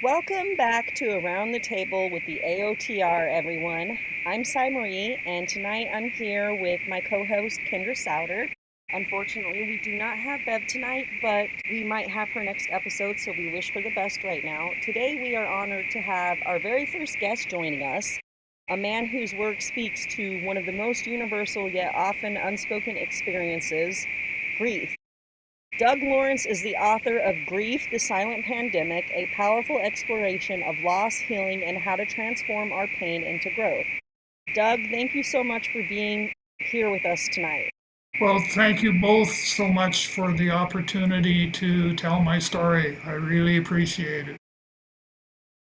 Welcome back to Around the Table with the AOTR, everyone. I'm Sai Marie, and tonight I'm here with my co-host Kendra Souter. Unfortunately, we do not have Bev tonight, but we might have her next episode, so we wish her the best right now. Today, we are honored to have our very first guest joining us, a man whose work speaks to one of the most universal yet often unspoken experiences, grief. Doug Lawrence is the author of Grief, the Silent Pandemic, a powerful exploration of loss, healing, and how to transform our pain into growth. Doug, thank you so much for being here with us tonight. Well, thank you both so much for the opportunity to tell my story. I really appreciate it.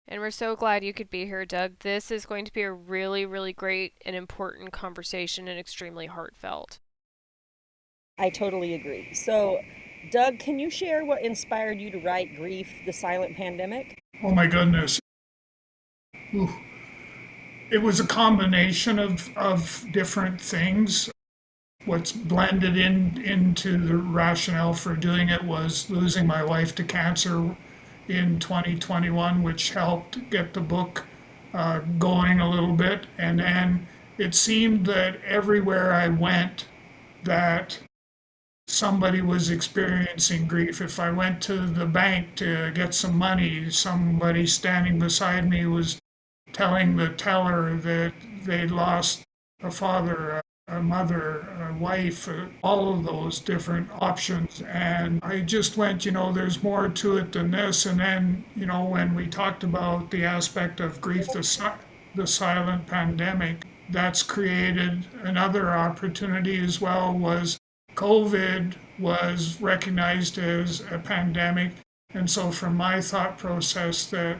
And we're so glad you could be here, Doug. This is going to be a really, really great and important conversation and extremely heartfelt. I totally agree. So, Doug, can you share what inspired you to write Grief, the Silent Pandemic? Oh my goodness. Ooh. It was a combination of different things. What's blended into the rationale for doing it was losing my wife to cancer in 2021, which helped get the book going a little bit. And then it seemed that everywhere I went, that somebody was experiencing grief. If I went to the bank to get some money, somebody standing beside me was telling the teller that they'd lost a father, a mother, a wife, all of those different options. And I just went, there's more to it than this. And then, when we talked about the aspect of grief, the silent pandemic, that's created another opportunity as well. Was COVID was recognized as a pandemic. And so, from my thought process, that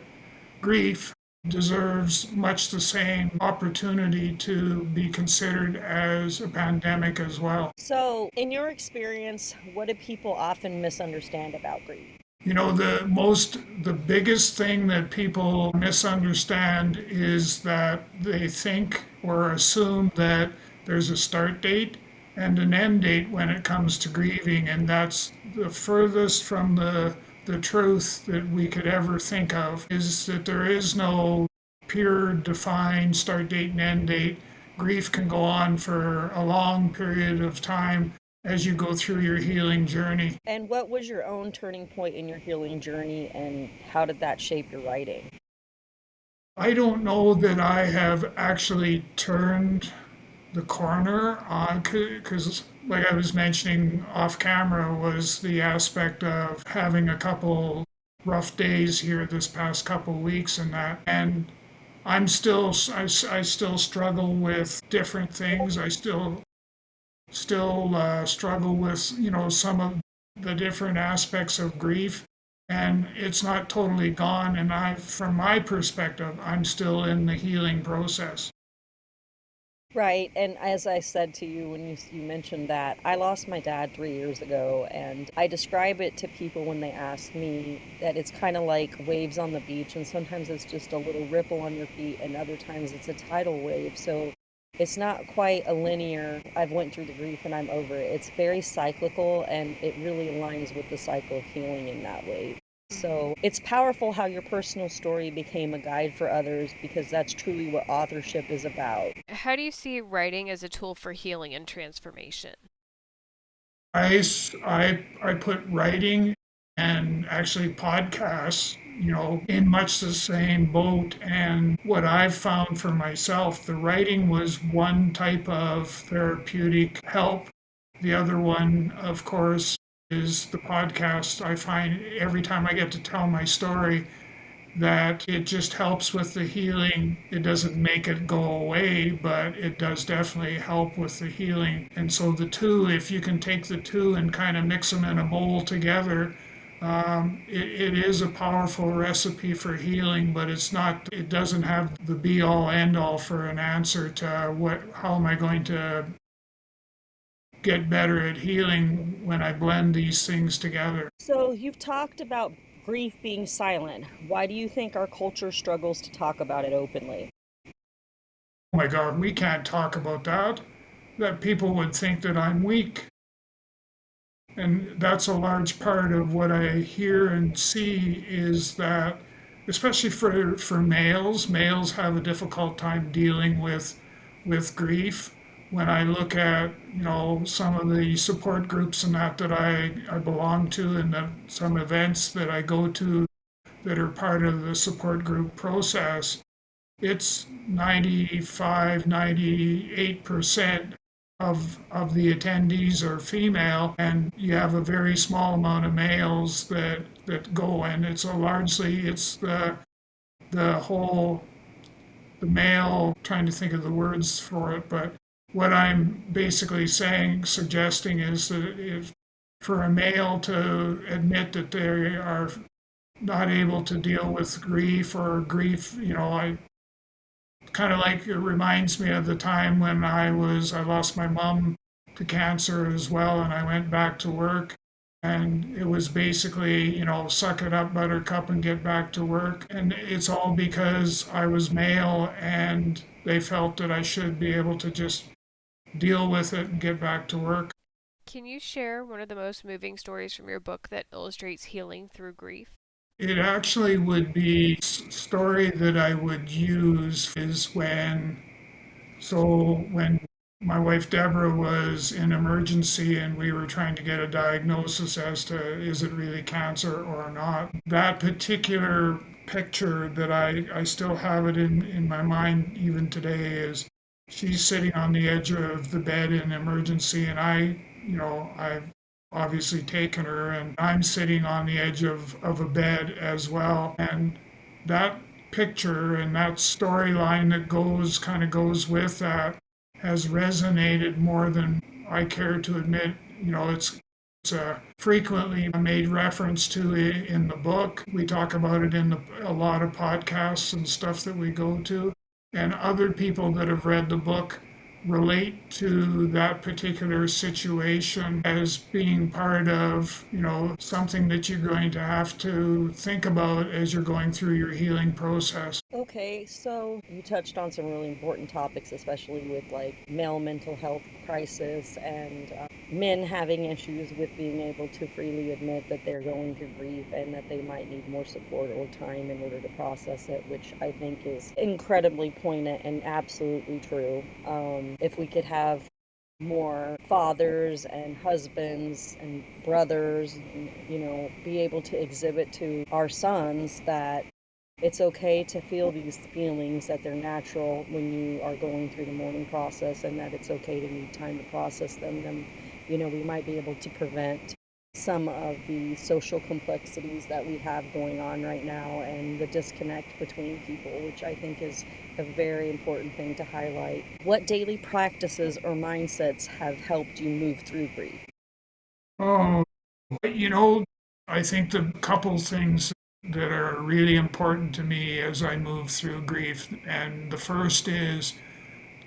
grief deserves much the same opportunity to be considered as a pandemic as well. So, in your experience, what do people often misunderstand about grief? The biggest thing that people misunderstand is that they think or assume that there's a start date and an end date when it comes to grieving, and that's the furthest from the truth that we could ever think of, is that there is no pure defined start date and end date. Grief can go on for a long period of time as you go through your healing journey. And what was your own turning point in your healing journey, and how did that shape your writing? I don't know that I have actually turned the corner on, because like I was mentioning off camera, was the aspect of having a couple rough days here this past couple weeks and that. And I still struggle with different things. I still struggle with, some of the different aspects of grief. And it's not totally gone. And from my perspective, I'm still in the healing process. Right. And as I said to you when you mentioned that, I lost my dad 3 years ago. And I describe it to people when they ask me that it's kind of like waves on the beach. And sometimes it's just a little ripple on your feet, and other times it's a tidal wave. So it's not quite a linear, I've went through the grief and I'm over it. It's very cyclical, and it really aligns with the cycle of healing in that way. So it's powerful how your personal story became a guide for others, because that's truly what authorship is about. How do you see writing as a tool for healing and transformation? I put writing and actually podcasts, in much the same boat. And what I've found for myself, the writing was one type of therapeutic help. The other one, of course, is the podcast. I find every time I get to tell my story, that it just helps with the healing. It doesn't make it go away, but it does definitely help with the healing. And so the two, if you can take the two and kind of mix them in a bowl together, it is a powerful recipe for healing, but it doesn't have the be all end all for an answer to how am I going to get better at healing when I blend these things together. So you've talked about grief being silent. Why do you think our culture struggles to talk about it openly? Oh my God, we can't talk about that. That people would think that I'm weak. And that's a large part of what I hear and see, is that especially for males. Males have a difficult time dealing with grief. When I look at, some of the support groups and that I belong to, and some events that I go to that are part of the support group process, it's 95, 98% of the attendees are female, and you have a very small amount of males that go, and it's the whole the male, trying to think of the words for it, but what I'm basically suggesting is that if for a male to admit that they are not able to deal with grief, or grief, I kind of like, it reminds me of the time when I lost my mom to cancer as well, and I went back to work. And it was basically, suck it up, buttercup, and get back to work. And it's all because I was male, and they felt that I should be able to just deal with it and get back to work. Can you share one of the most moving stories from your book that illustrates healing through grief? It actually would be a story that I would use is when my wife Deborah was in emergency and we were trying to get a diagnosis as to is it really cancer or not. That particular picture that I still have it in my mind even today is she's sitting on the edge of the bed in emergency, and I've obviously taken her, and I'm sitting on the edge of a bed as well. And that picture and that storyline that goes with that has resonated more than I care to admit. It's frequently made reference to in the book. We talk about it in a lot of podcasts and stuff that we go to. And other people that have read the book relate to that particular situation as being part of, something that you're going to have to think about as you're going through your healing process. Okay, so you touched on some really important topics, especially with like male mental health crisis and men having issues with being able to freely admit that they're going through grief and that they might need more support or time in order to process it, which I think is incredibly poignant and absolutely true. If we could have more fathers and husbands and brothers, be able to exhibit to our sons that it's okay to feel these feelings, that they're natural when you are going through the mourning process, and that it's okay to need time to process them, then, we might be able to prevent some of the social complexities that we have going on right now and the disconnect between people, which I think is a very important thing to highlight. What daily practices or mindsets have helped you move through grief? Oh, I think the couple things that are really important to me as I move through grief, and the first is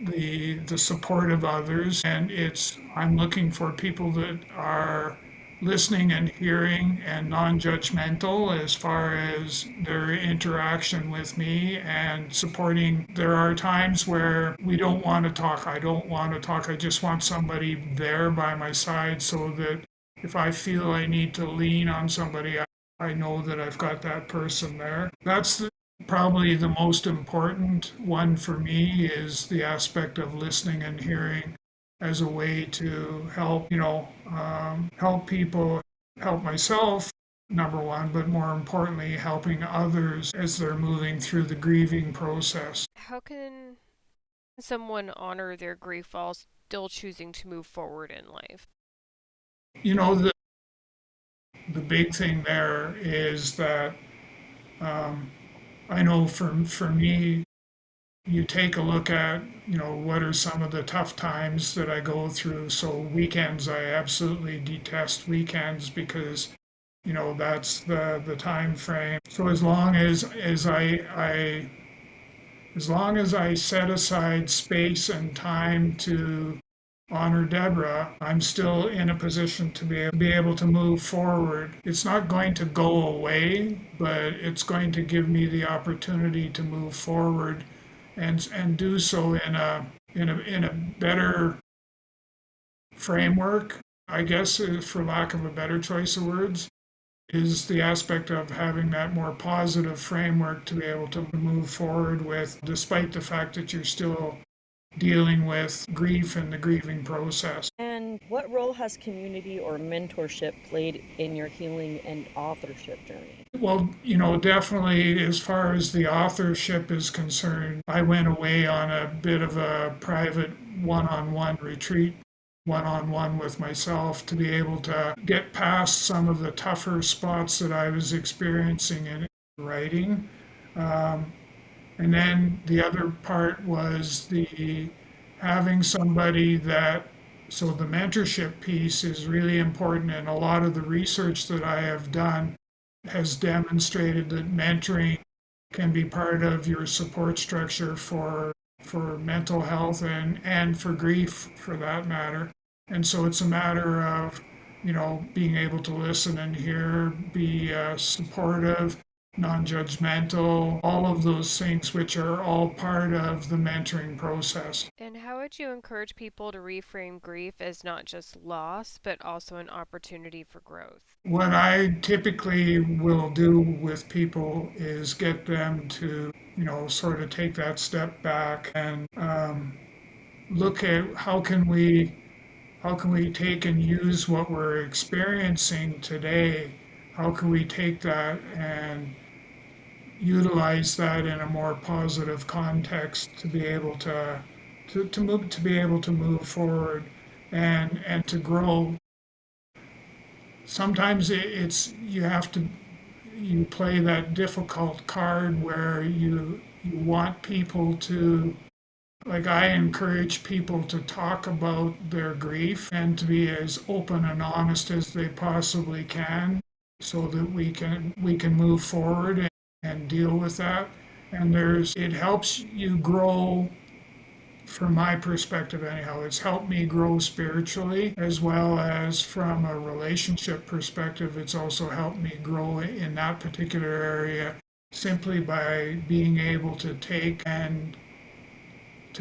the support of others, and I'm looking for people that are listening and hearing and non-judgmental as far as their interaction with me and supporting. There are times where we don't want to talk. I don't want to talk. I just want somebody there by my side so that if I feel I need to lean on somebody, I know that I've got that person there. Probably the most important one for me is the aspect of listening and hearing as a way to help, help people, help myself, number one, but more importantly, helping others as they're moving through the grieving process. How can someone honor their grief while still choosing to move forward in life? You know, the big thing there is that um, I know for me, you take a look at, what are some of the tough times that I go through. So weekends, I absolutely detest weekends because, that's the time frame. So as long as I set aside space and time to honor Deborah, I'm still in a position to be able to move forward. It's not going to go away, but it's going to give me the opportunity to move forward and do so in a better framework, I guess, for lack of a better choice of words. is the aspect of having that more positive framework to be able to move forward with, despite the fact that you're still dealing with grief and the grieving process. And what role has community or mentorship played in your healing and authorship journey? Well, definitely as far as the authorship is concerned, I went away on a bit of a private one on one retreat, one on one with myself, to be able to get past some of the tougher spots that I was experiencing in writing. Um, And then the other part was the having somebody that, so the mentorship piece is really important. And a lot of the research that I have done has demonstrated that mentoring can be part of your support structure for mental health and for grief for that matter. And so it's a matter of, being able to listen and hear, be supportive, non-judgmental, all of those things which are all part of the mentoring process. And how would you encourage people to reframe grief as not just loss, but also an opportunity for growth? What I typically will do with people is get them to, sort of take that step back and look at how can we take and use what we're experiencing today? How can we take that and utilize that in a more positive context to be able to be able to move forward and to grow. Sometimes it's you play that difficult card where you want people to, like, I encourage people to talk about their grief and to be as open and honest as they possibly can so that we can move forward and deal with that. And it helps you grow, from my perspective anyhow. It's helped me grow spiritually as well as from a relationship perspective. It's also helped me grow in that particular area simply by being able to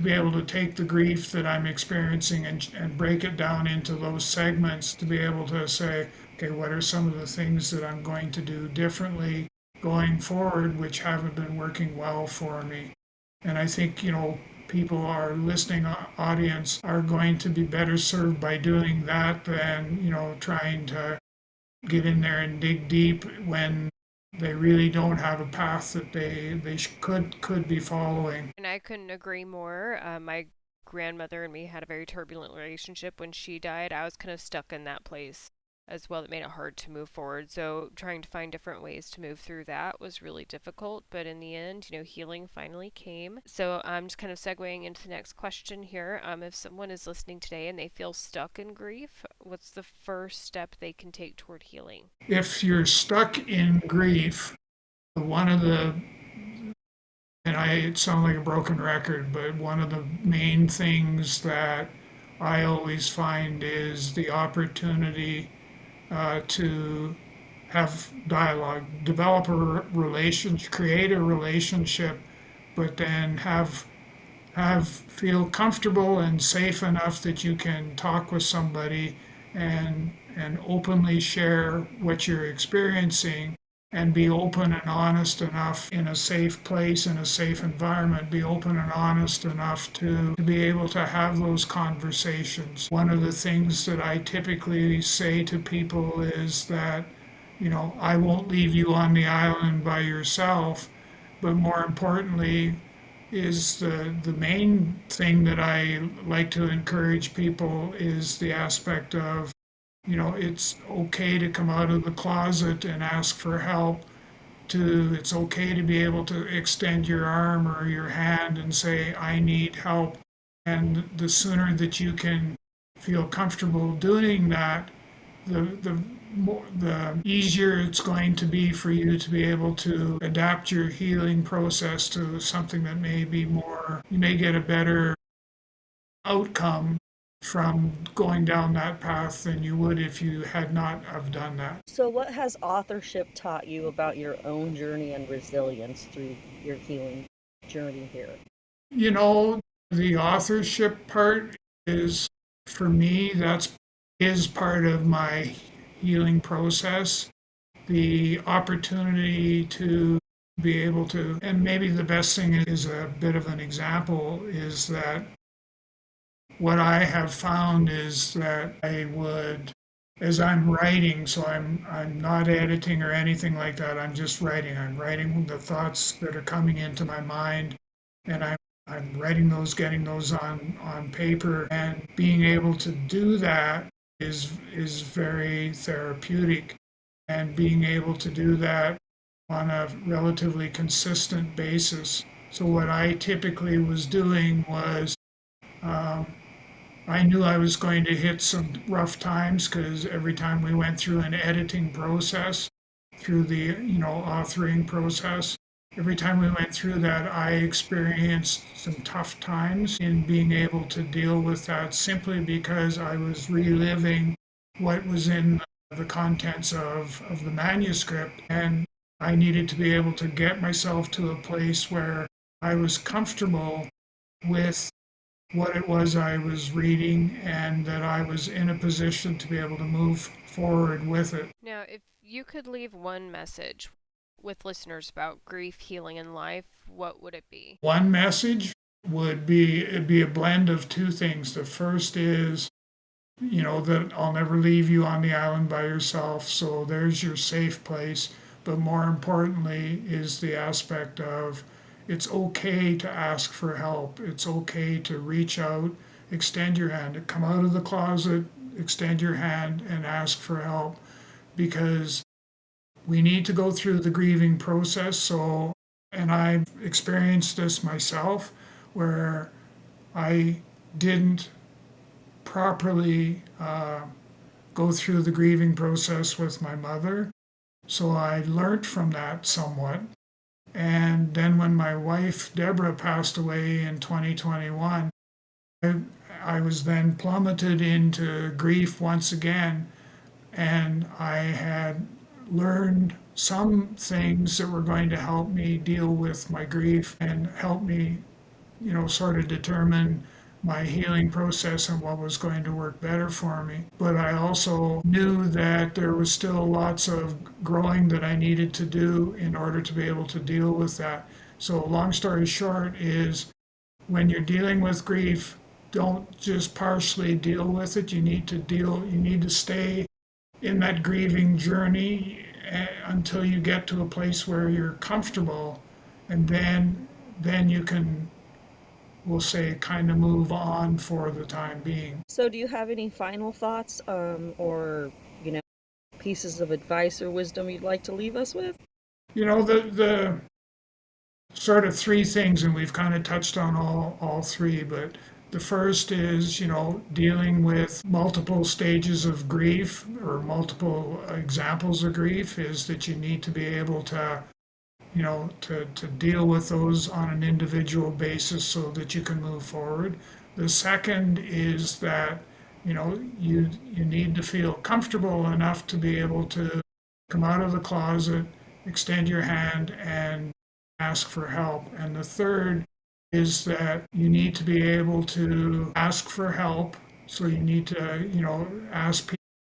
be able to take the grief that I'm experiencing and break it down into those segments, to be able to say, okay, what are some of the things that I'm going to do differently going forward, which haven't been working well for me. And I think, people, our listening audience, are going to be better served by doing that than, trying to get in there and dig deep when they really don't have a path that they could be following. And I couldn't agree more. My grandmother and me had a very turbulent relationship when she died. I was kind of stuck in that place as well. That made it hard to move forward. So trying to find different ways to move through that was really difficult. But in the end, healing finally came. So I'm just kind of segueing into the next question here. If someone is listening today and they feel stuck in grief, what's the first step they can take toward healing? If you're stuck in grief, one of the and I sound like a broken record, but one of the main things that I always find is the opportunity to have dialogue, develop a relationship, create a relationship, but then feel comfortable and safe enough that you can talk with somebody and openly share what you're experiencing, and be open and honest enough in a safe place, in a safe environment, be open and honest enough to be able to have those conversations. One of the things that I typically say to people is that, I won't leave you on the island by yourself, but more importantly, is the main thing that I like to encourage people is the aspect of, it's okay to come out of the closet and ask for help, to it's okay to be able to extend your arm or your hand and say, I need help. And the sooner that you can feel comfortable doing that, the easier it's going to be for you to be able to adapt your healing process to something that may be more, you may get a better outcome from going down that path than you would if you had not have done that. So, what has authorship taught you about your own journey and resilience through your healing journey here? The authorship part is, for me, is part of my healing process. the opportunity to be able to, and maybe the best thing is a bit of an example, is that what I have found is that I would, as I'm writing, so I'm not editing or anything like that. I'm just writing. I'm writing the thoughts that are coming into my mind, and I'm writing those, getting those on paper, and being able to do that is very therapeutic, and being able to do that on a relatively consistent basis. So what I typically was doing was um, I knew I was going to hit some rough times because every time we went through an editing process, through the authoring process, every time we went through that, I experienced some tough times in being able to deal with that simply because I was reliving what was in the contents of the manuscript, and I needed to be able to get myself to a place where I was comfortable with what it was I was reading and that I was in a position to be able to move forward with it. Now, if you could leave one message with listeners about grief, healing, and life, what would it be? One message would be it'd be a blend of two things. The first is, that I'll never leave you on the island by yourself, so there's your safe place. But more importantly is the aspect of it's okay to ask for help. It's okay to reach out, extend your hand, come out of the closet, extend your hand and ask for help, because we need to go through the grieving process. So, and I've experienced this myself where I didn't properly go through the grieving process with my mother. So I learned from that somewhat. And then when my wife, Deborah, passed away in 2021, I was then plummeted into grief once again. And I had learned some things that were going to help me deal with my grief and help me, sort of determine my healing process and what was going to work better for me. But I also knew that there was still lots of growing that I needed to do in order to be able to deal with that. So, long story short, is when you're dealing with grief, don't just partially deal with it. You need to stay in that grieving journey until you get to a place where you're comfortable, and then you can, we'll say, kind of move on for the time being. So, do you have any final thoughts or, pieces of advice or wisdom you'd like to leave us with? The sort of three things, and we've kind of touched on all three, but the first is, dealing with multiple stages of grief or multiple examples of grief, is that you need to be able to, to deal with those on an individual basis so that you can move forward. The second is that, you need to feel comfortable enough to be able to come out of the closet, extend your hand, and ask for help. And the third is that you need to be able to ask for help. So you need to, ask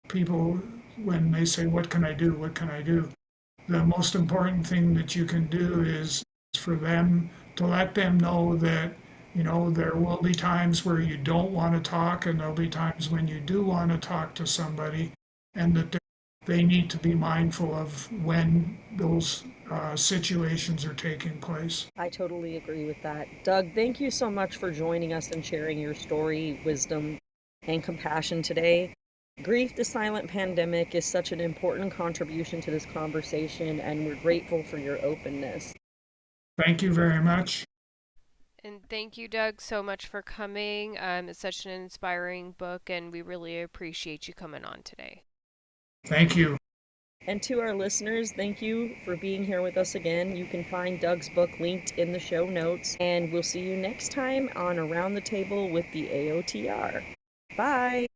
people when they say, "What can I do? What can I do?" The most important thing that you can do is for them to let them know that, there will be times where you don't want to talk, and there'll be times when you do want to talk to somebody, and that they need to be mindful of when those situations are taking place. I totally agree with that. Doug, thank you so much for joining us and sharing your story, wisdom, and compassion today. Grief, the silent pandemic, is such an important contribution to this conversation, and we're grateful for your openness. Thank you very much. And thank you, Doug, so much for coming. It's such an inspiring book, and we really appreciate you coming on today. Thank you. And to our listeners, thank you for being here with us again. You can find Doug's book linked in the show notes, and we'll see you next time on Around the Table with the AOTR. Bye!